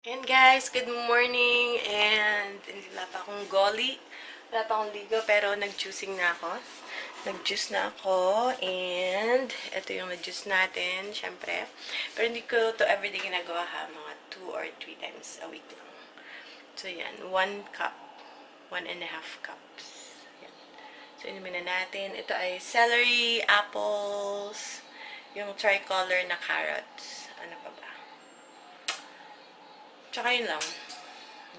And guys, good morning! And wala pa akong goli. Wala pa akong ligo, pero nag-juicing na ako. Nag-juice na ako. And ito yung nag-juice natin, syempre. Pero hindi ko to everyday ginagawa ha. Mga 2 or 3 times a week lang. So yan, 1 cup. 1.5 cups. Yan. So inumin na natin. Ito ay celery, apples, yung tricolor na carrots. Ano pa ba? Tsaka yun lang.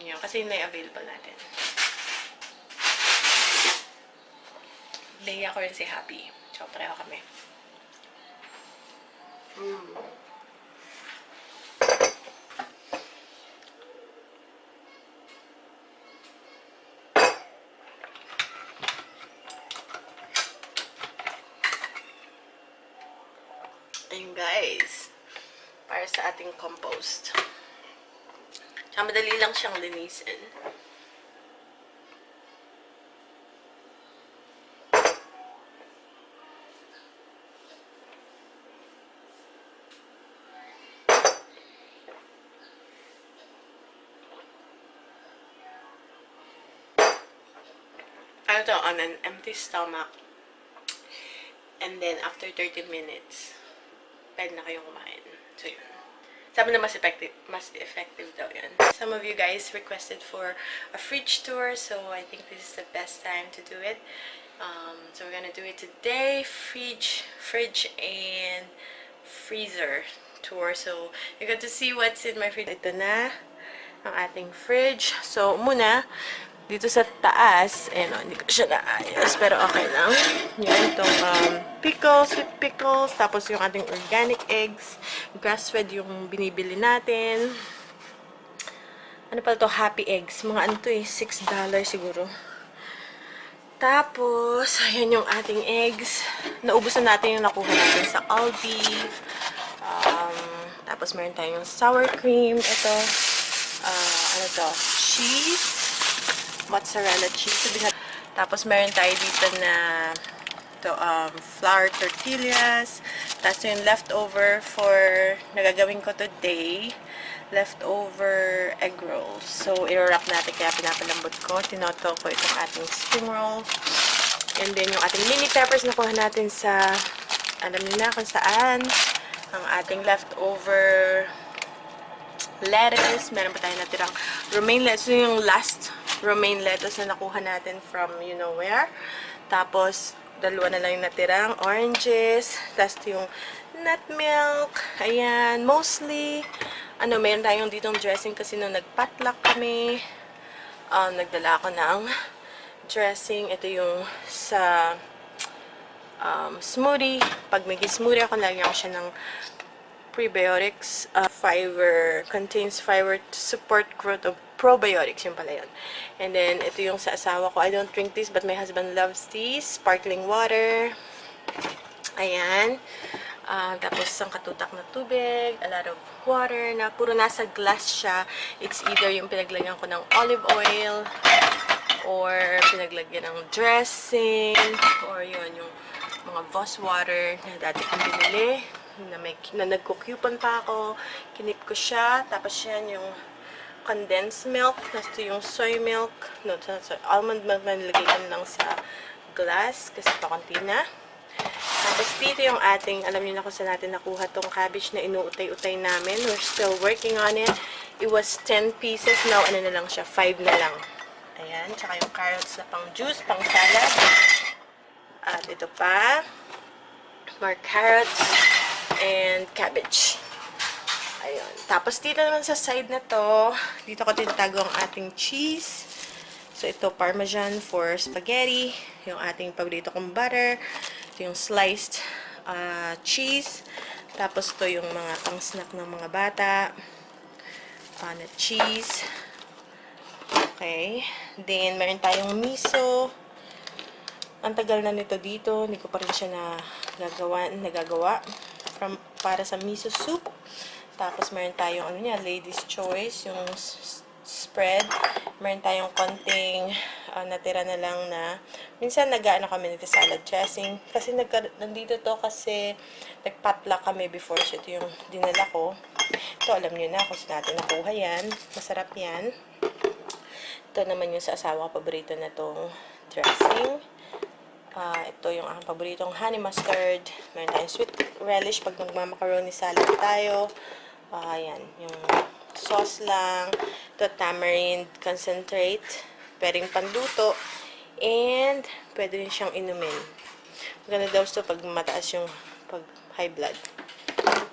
Yun, kasi yun na yung available natin. Leia ko rin si Happy. So, pareho kami. Ayun guys. Para sa ating compost. Tsaka madali lang siyang linisin. Ano to, on an empty stomach. And then, after 30 minutes, pwede na kayong kumain. So, yun. Sabi na mas effective daw yun. Some of you guys requested for a fridge tour, so I think this is the best time to do it. So we're gonna do it today. Fridge and freezer tour. So you got to see what's in my fridge. Ito na ang ating fridge. So muna, dito sa taas, hindi ko siya naayos, pero okay lang. Yan, itong pickles, sweet pickles, tapos yung ating organic eggs, grass-fed yung binibili natin. Ano pala to? Happy eggs. Mga ano to $6 siguro. Tapos, ayan yung ating eggs. Naubos na natin yung nakuha natin sa Aldi. Tapos, meron tayong sour cream. Ito, ano to? Cheese. Mozzarella cheese. Tapos, meron tayo dito na flour tortillas. Tapos, yung leftover for nagagawin ko today. Leftover egg rolls. So, i-wrap natin. Kaya pinapalambot ko. Tinoto ko itong ating spring roll. And then, yung ating mini peppers na kuha natin sa, alam niyo na kung saan. Ang ating leftover lettuce. Meron pa tayo natirang romaine lettuce. So, yung last romaine lettuce na nakuha natin from you know where. Tapos, dalawa na lang yung natirang oranges. Tapos, yung nut milk. Ayan. Mostly, meron tayong ditong dressing kasi nung nagpatlock kami, nagdala ako ng dressing. Ito yung sa smoothie. Pag may smoothie ako, lagyan ko siya ng prebiotics. Fiber, contains fiber to support growth of probiotics. Yung pala yun. And then, ito yung sa asawa ko. I don't drink this, but my husband loves this. Sparkling water. Ayan. Tapos, isang katutak na tubig. A lot of water na puro nasa glass siya. It's either yung pinaglagyan ko ng olive oil or pinaglagyan ng dressing or yun, yung mga Voss water na dati kong binili na nagko-coupon pa ako. Kinip ko siya. Tapos yan yung condensed milk. Tapos yung soy milk. No, almond milk na nilagay lang sa glass kasi pakunti na. Tapos dito yung ating, alam niyo na kung saan natin nakuha tong cabbage na inuutay-utay namin. We're still working on it. It was 10 pieces. Now, ano na lang siya? 5 na lang. Ayan. Tsaka yung carrots na pang juice, pang salad. At ito pa. More carrots and cabbage. Ayun. Tapos dito naman sa side na to, dito ko tinatago ang ating cheese. So, ito, Parmesan for spaghetti. Yung ating paborito kong butter. Ito yung sliced cheese. Tapos, ito yung mga pang-snack ng mga bata. Na cheese. Okay. Then, meron tayong miso. Ang tagal na nito dito. Hindi ko pa rin siya nagagawa. Para sa miso soup. Tapos, meron tayong, ladies' choice. Yung spread. Meron tayong konting natira na lang na minsan kami nagsa-salad dressing kasi nandito to kasi nagpatla kami before, so ito yung dinala ko. Ito, alam nyo na kung saan natin nakuha yan. Masarap yan. Ito naman yung sa asawa ko, paborito na tong dressing. Ito yung aking paboritong honey mustard. Meron tayong sweet relish pag magmamacaroni salad tayo. Ayan, yung sauce lang. Ito, tamarind concentrate. Pwedeng panluto. And, pwede rin siyang inumin. Maganda daw ito pag mataas yung pag high blood.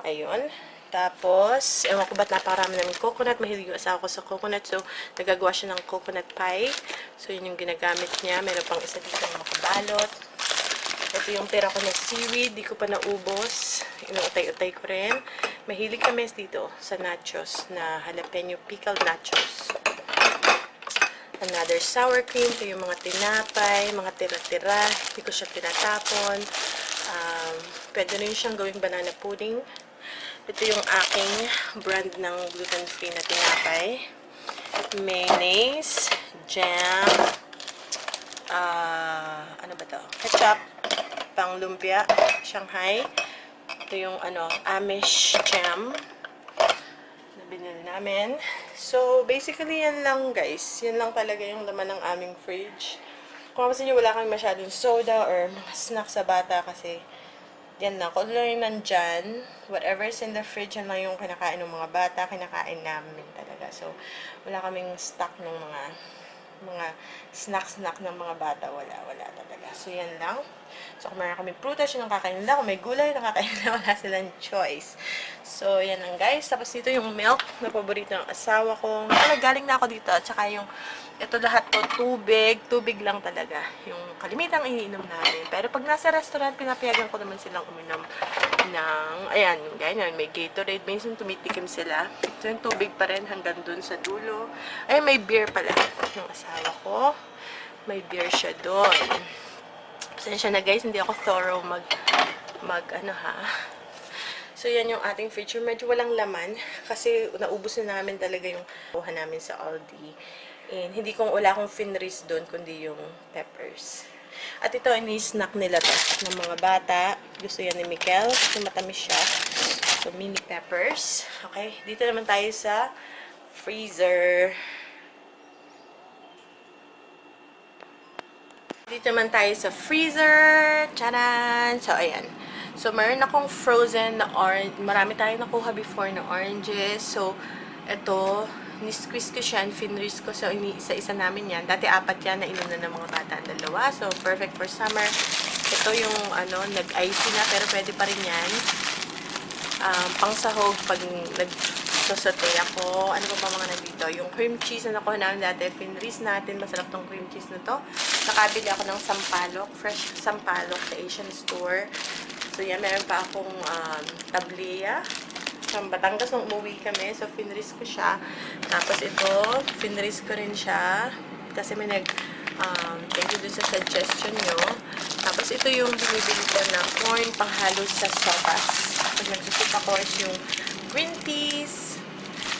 Ayun. Tapos, ewan ko ba't napakarami namin coconut. Mahilig yung asawa ko sa coconut. So, nagagawa siya ng coconut pie. So, yun yung ginagamit niya. Meron pang isa dito ng makabalot. Ito yung tira ko na seaweed. Di ko pa naubos. Inuutay-utay ko rin. Mahilig kami dito sa nachos na jalapeno pickled nachos. Another sour cream. Ito yung mga tinapay, mga tira-tira. Hindi ko siya tinatapon. Pwede rin siyang gawing banana pudding. Ito yung aking brand ng gluten-free na tinapay. Mayonnaise, jam, ano ba to? Ketchup, pang lumpia, Shanghai. Ito yung Amish jam na binili namin. So, basically yan lang guys. Yan lang talaga yung laman ng aming fridge. Kung mapasin nyo, wala kami masyadong soda or mga snacks sa bata kasi yan lang. Kung ano yung nandyan, whatever's in the fridge, yan lang yung kinakain ng mga bata, kinakain namin talaga. So, wala kaming stock ng mga snack ng mga bata. Wala talaga. So, yan lang. So, kung meron kaming prutas, yun ang kakain nila. Kung may gulay, nakakain nila, wala silang choice. So, yan lang guys. Tapos dito yung milk na paborito ng asawa ko. Galing na ako dito. At saka yung ito lahat to, tubig lang talaga. Yung kalimitang iniinom namin. Pero pag nasa restaurant, pinapayagan ko naman silang uminom ng, ayan, ganyan, may Gatorade. Minsan tumitikim sila. So, yung tubig pa rin hanggang dun sa dulo. Ay, may beer pala. Yung asawa ko, may beer siya dun. Pasensya na guys, hindi ako thorough So, yan yung ating fridge. Medyo walang laman kasi naubos na namin talaga yung kuha namin sa Aldi. And hindi wala akong finris doon, kundi yung peppers. At ito, ini-snack nila to ng mga bata. Gusto yan ni Mikel. So, matamis siya. So, mini peppers. Okay, dito naman tayo sa freezer. Dito naman tayo sa freezer. Tcharan! So, ayan. So, meron akong frozen na orange. Marami tayong nakuha before na oranges. So, ito, ni-squeeze ko siya, finris ko. So, isa-isa namin yan. Dati 4 yan na inunan ng mga bata. 2. So, perfect for summer. Ito yung, nag-icy na, pero pwede pa rin yan. Pangsahog, pag nagsosote ako. Ano ba mga nandito? Yung cream cheese na nakuha namin dati, finris natin. Masarap tong cream cheese na to. Nakabili ako ng sampalok, fresh sampalok sa Asian store. So, yan, meron pa akong tabliya. Sa Batangas nung umuwi kami. So, finris ko siya. Tapos ito, finris ko rin siya. Kasi may thank you dun sa suggestion nyo. Tapos ito yung binibili ko na corn panghalo sa sopas. Pag nagsusip ako is yung green peas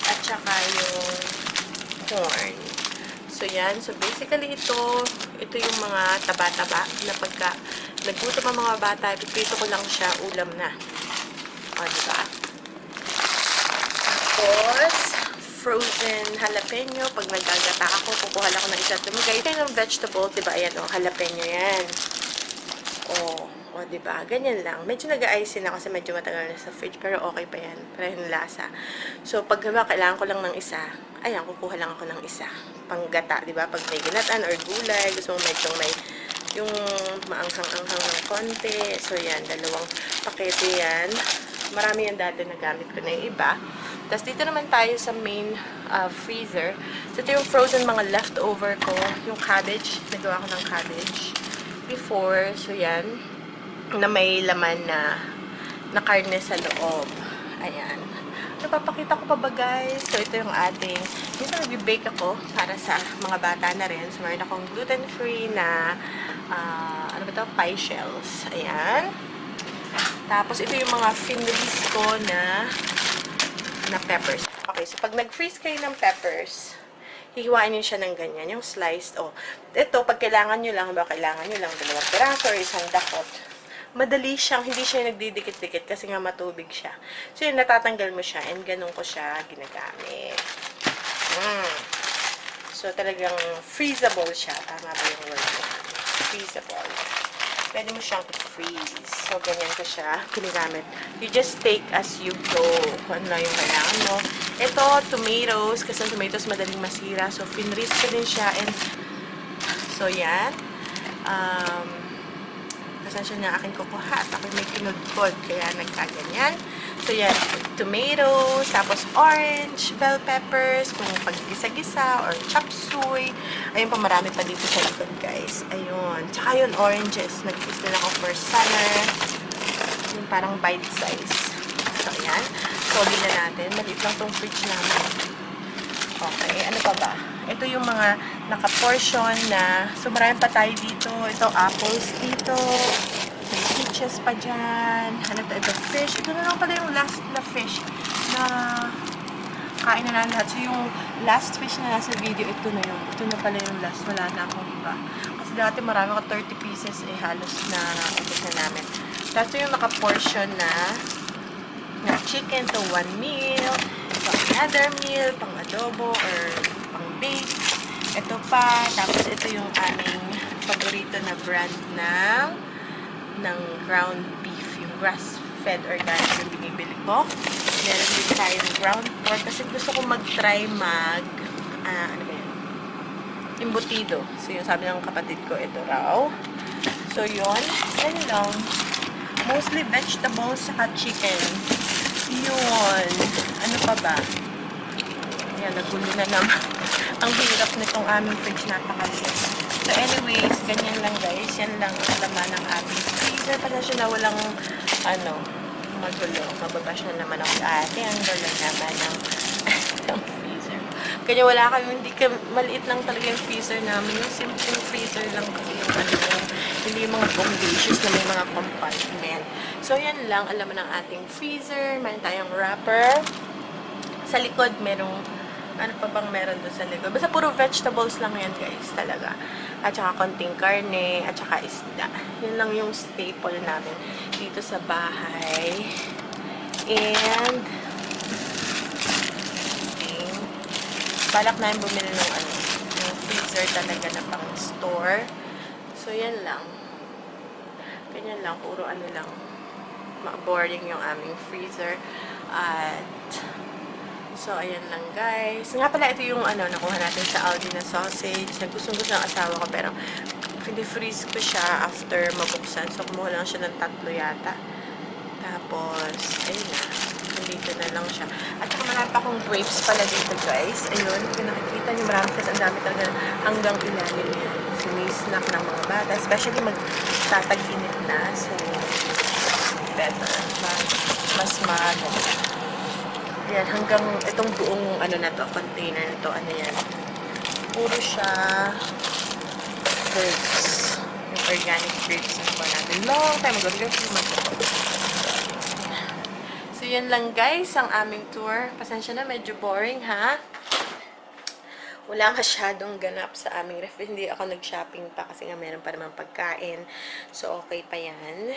at saka yung corn. So, yan. So, basically ito yung mga taba-taba na pagka naggutom ang mga bata, pipito ko lang siya, ulam na. O, diba? Tapos, frozen jalapeno. Pag nagagata ako, kukuha lang ako ng isa. Tumigay tayo ng vegetable, diba? Ayan, jalapeno yan. O, diba? Ganyan lang. Medyo nag-ice na kasi medyo matagal na sa fridge, pero okay pa yan. Pareho ng lasa. So, pag kailangan ko lang ng isa, ayan, kukuha lang ako ng isa. Panggata, diba? Pag may ginatan or gulay, gusto mo medyo may yung maanghang-anghang ng konti. So, yan, 2 pakete yan. Marami yan dati nagamit ko na yung iba. Tapos, dito naman tayo sa main freezer. So, ito yung frozen mga leftover ko. Yung cabbage. Nagawa ko ng cabbage before. So, yan. Na may laman na karne sa loob. Ayan. Napapakita ko pa ba guys? So, ito yung ating, minsan nag-bake ako para sa mga bata na rin. So, meron akong gluten-free na, ano ba ito? Pie shells. Ayan. Tapos, ito yung mga finlis ko na peppers. Okay, so pag nag-freeze kayo ng peppers, hihiwain nyo siya ng ganyan, yung sliced. Oh, ito, pag kailangan nyo lang, 2 piraso or 1 dakot, madali siyang, hindi siya nagdidikit-dikit kasi nga matubig siya. So, yun, natatanggal mo siya and ganun ko siya ginagamit. So, talagang freezable siya. Tama ba yung word ko? Freezable. Pwede mo siyang i-freeze. So, ganyan ko siya ginagamit. You just take as you go. Kung ano yung kailangan mo. Ito, tomatoes. Kasi ang tomatoes madaling masira. So, pinreeze ko din siya. And, so, yan. Pasensya na aking kukuha at ako may kinudkod. Kaya nagkaganyan. So, yan. Tomatoes. Tapos, orange. Bell peppers. Kung pag-gisa-gisa or chop suey. Ayun pa, marami pa dito sa likod, guys. Ayun. Tsaka yun, oranges. Nag-use din ako for summer. Yung parang bite size. So, ayan. Soli na natin. Maliit lang tong fridge namin. Okay. Ano pa ba? Ito yung mga naka-portion na. So, marami pa tayo dito. Ito, apples dito. May peaches pa dyan. Ano to? Ito, fish. Ito na lang pala yung last na fish na kain na lang lahat. So, yung last fish na nasa video, ito na yung. Ito na pala yung last. Wala na akong iba. Kasi dati marami ko 30 pieces halos na ubos na namin. Tapos yung naka-portion na chicken to 1 meal. So, another meal, pang adobo or pang bake. Ito pa. Tapos, ito yung aming paborito na brand ng ground beef. Yung grass-fed organic yung binibili ko. Meron din tayong ground pork kasi gusto ko mag-try ano ba yun? Embutido. So, yung sabi ng kapatid ko, ito raw. So, yun. Yan lang. Mostly vegetables saka chicken. Yun. Ano pa ba? Yan, nagulo na naman. Ang hirap nitong aming fridge, napakaliit. So, anyways, ganyan lang guys. Yan lang ang laman ng aming freezer. Pala siya na walang, magulo. Mababash na naman ako ate. Ang gulo naman ng freezer. Kaya wala kayo, maliit lang talaga yung freezer namin. Yung simple freezer lang kasi yung hindi yung mga bombacious na may mga compartment. So, yan lang. Alam mo ng ating freezer. Mayroon tayong wrapper. Sa likod, merong, ano pa bang meron doon sa likod? Basta puro vegetables lang yan, guys, talaga. At saka konting karne, at saka isda. Yan lang yung staple namin dito sa bahay. And, balak na yung bumili ng yung freezer talaga na pang store. So, yan lang. Ganyan lang. Puro lang. Boring yung aming freezer. At, so, ayan lang guys. Nga pala, ito yung nakuha natin sa Aldi na sausage. Nagustong-gusto ng asawa ko, pero freeze ko siya after mabuksan. So, kumuha lang siya ng 3 yata. Tapos, ayun na. Nandito na lang siya. At saka marami pa akong grapes pala dito guys. Ayun, kung nakikita niyo marami kasi ang dami talaga hanggang ilalim yan. So, may snack ng mga bata. Especially magtatag-init na. So, better. Mas maganda. Yan, hanggang itong buong na to, container na to, yan. Puro siya grapes. Yung organic grapes na po natin. Long time ago. So, yan lang guys, ang aming tour. Pasensya na, medyo boring ha. Wala masyadong ganap sa aming ref. Hindi ako nag-shopping pa kasi nga meron pa naman pagkain. So, okay pa yan.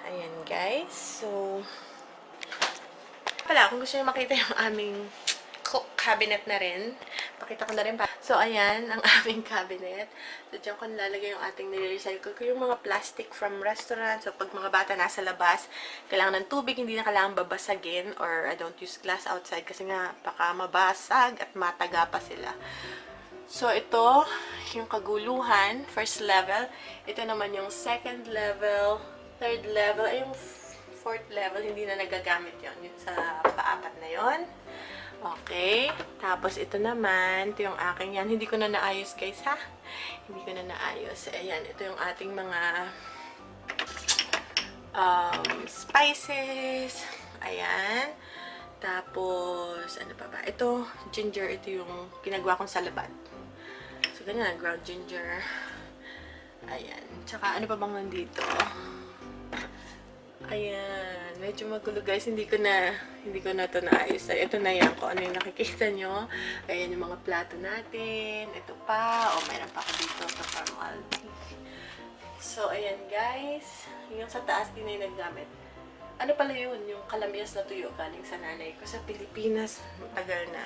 Ayan guys. So, pala, kung gusto nyo makita yung aming cook cabinet na rin, pakita ko na rin pa. So, ayan, ang aming cabinet. So, dyan ko nilalagay yung ating nire-recycle ko. Yung mga plastic from restaurant. So, pag mga bata nasa labas, kailangan ng tubig, hindi na kailangan babasagin. Or, I don't use glass outside kasi nga, baka mabasag at mataga pa sila. So, ito, yung kaguluhan, first level. Ito naman yung second level, third level, ay yung fourth level, hindi na nagagamit yon sa paapat na yon. Okay. Tapos, ito naman. Ito yung aking yan. Hindi ko na naayos, guys, ha? Hindi ko na naayos. Ayan. Ito yung ating mga spices. Ayan. Tapos, ano pa ba? Ito, ginger. Ito yung ginagawa kong salabad. So, ganyan. Ground ginger. Ayan. Tsaka, ano pa bang nandito? Ayan. Medyo magulo guys. Hindi ko na ito naayos. Ito na yan kung ano yung nakikita nyo. Ayan yung mga plato natin. Ito pa. O, mayroon pa ako dito. Ito from Aldi. So, ayan guys. Yung sa taas din ay naggamit. Ano pala yun? Yung kalamyas na tuyo galing sa nanay ko sa Pilipinas. Tagal na.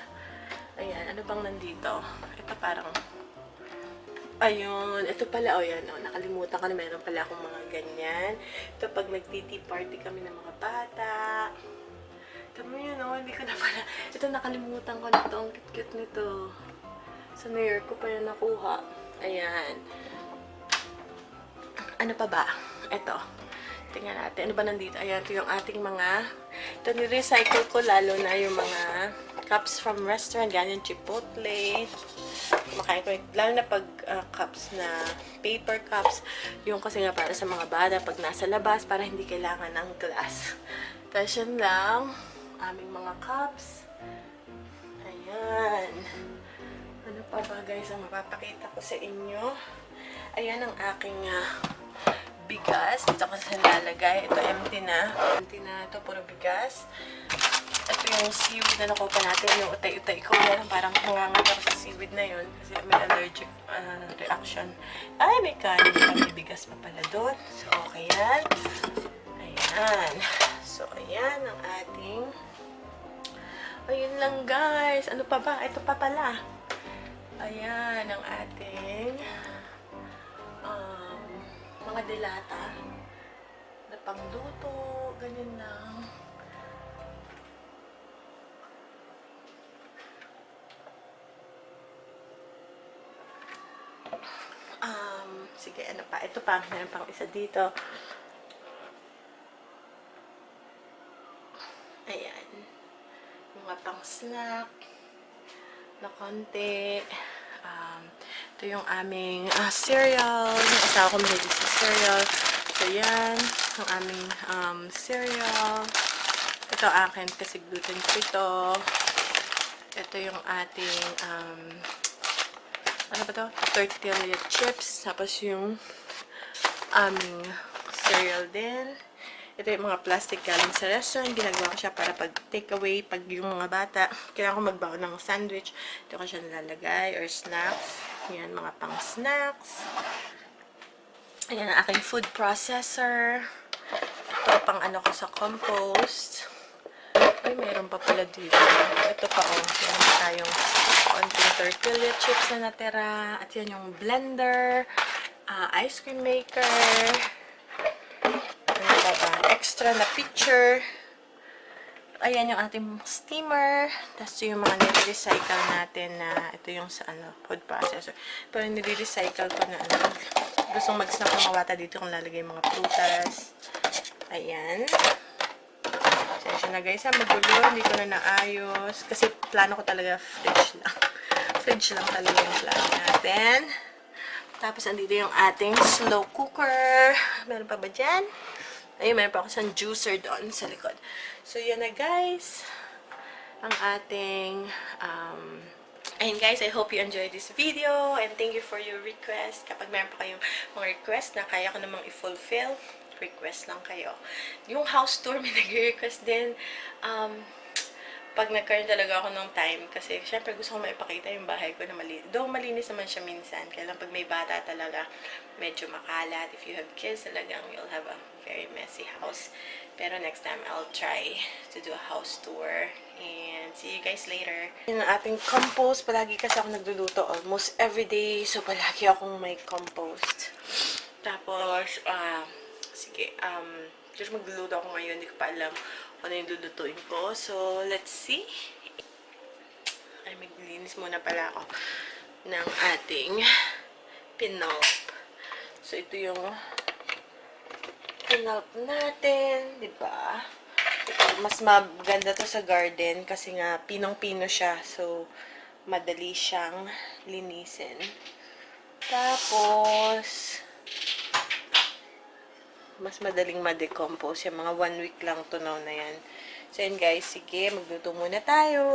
Ayan. Ano bang nandito? Ito parang... Ayun. Ito pala. O yan. O, nakalimutan ko na meron pala akong mga ganyan. Ito pag nag-tea party kami ng mga bata. Tama yun, no? Hindi ko na pala. Ito nakalimutan ko na ito. Ang cute-cute nito. Sa New York ko pa yan nakuha. Ayan. Ano pa ba? Ito. Tingnan natin. Ano ba nandito? Ayan, ito yung ating mga... Ito, ni-recycle ko lalo na yung mga cups from restaurant. Ganyan, Chipotle. Makain ko. Lalo na pag cups na paper cups. Yung kasi nga para sa mga bata pag nasa labas para hindi kailangan ng glass. Tapos yun lang. Aming mga cups. Ayan. Ano pa ba guys ang mapapakita ko sa inyo? Ayan ang aking bigas. Dito ko sa lalagay. Ito empty na. Empty na. Ito puro bigas. Ito yung seaweed na nakuha natin. Yung utay-utay ko. Yan parang nangangat ako sa seaweed na yun. Kasi may allergic reaction. Ay, may kanin pa. May bigas pa pala doon. So, okay yan. Ayan. So, ayan ang ating... Ayun lang guys. Ano pa ba? Ito pa pala. Ayan ang ating mga delata na pangluto. Ganyan lang. Sige, ano pa? Ito pa. Meron pang isa dito. Ayan. Mga pang snack na konti. Ito yung aming cereal. Yung asawa ko mahilig sa cereal. So, yan. Yung aming cereal. Ito akin kasi gluten free ito. Ito yung ating ano ba ito? Tortilla chips. Tapos yung aming cereal din. Ito yung mga plastic galing sa restaurant. Ginagawa ko siya para pag takeaway, pag yung mga bata, kailangan ko magbaon ng sandwich. Ito ko siya nalalagay, or snacks. Yan, mga pang snacks. Ayan, ang aking food processor. Ito, pang ano ko sa compost. Ay, mayroon pa pala dito. Ito pa, oh. Yan tayong konting tortilla chips na natira. At yan yung blender, ice cream maker, extra na pitcher. Ayan yung ating steamer. Tapos yung mga nire-recycle natin na ito yung sa food processor. Pero nire-recycle ko na gustong mag-snack ng mga bata dito kung lalagay yung mga prutas. Ayan. Sensya na guys, magulo. Hindi ko na naayos. Kasi plano ko talaga fridge lang. Fridge lang talaga yung plano natin. Tapos andito yung ating slow cooker. Meron pa ba dyan? Ayun, meron pa ako isang juicer doon sa likod. So, yan na guys. Ang ating, ayun guys, I hope you enjoyed this video. And thank you for your request. Kapag meron pa kayong mga request na kaya ko namang i-fulfill, request lang kayo. Yung house tour, may nag-request din. Pag nagkaroon talaga ako ng time, kasi syempre gusto ko maipakita yung bahay ko na malinis. Though malinis naman siya minsan, kaya lang pag may bata talaga, medyo makalat. If you have kids, talagang you'll have a very messy house. Pero next time, I'll try to do a house tour. And see you guys later. Yung ating compost, palagi kasi ako nagluluto almost everyday. So, palagi akong may compost. Tapos, sige, just magluluto ako ngayon. Hindi ko pa alam ano yung lulutuin ko. So, let's see. Ay, maglinis muna pala ako ng ating pinulp. So, ito yung pinulp natin, diba? Mas maganda to sa garden kasi nga pinong-pino siya. So, madali siyang linisin. Tapos, mas madaling ma-decompose. Yung mga 1 week lang tunaw na yan. So, yun guys, sige, magluto muna tayo.